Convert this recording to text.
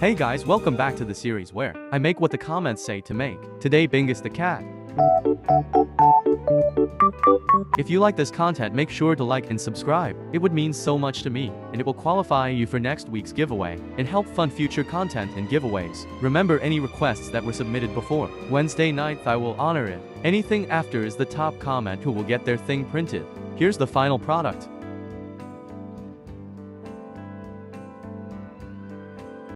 Hey guys, welcome back to the series where I make what the comments say to make. Today, Bingus the Cat. If you like this content, make sure to like and subscribe. It would mean so much to me, and it will qualify you for next week's giveaway and help fund future content and giveaways. Remember, any requests that were submitted before Wednesday 9th, I will honor it. Anything after is the top comment who will get their thing printed. Here's the final product.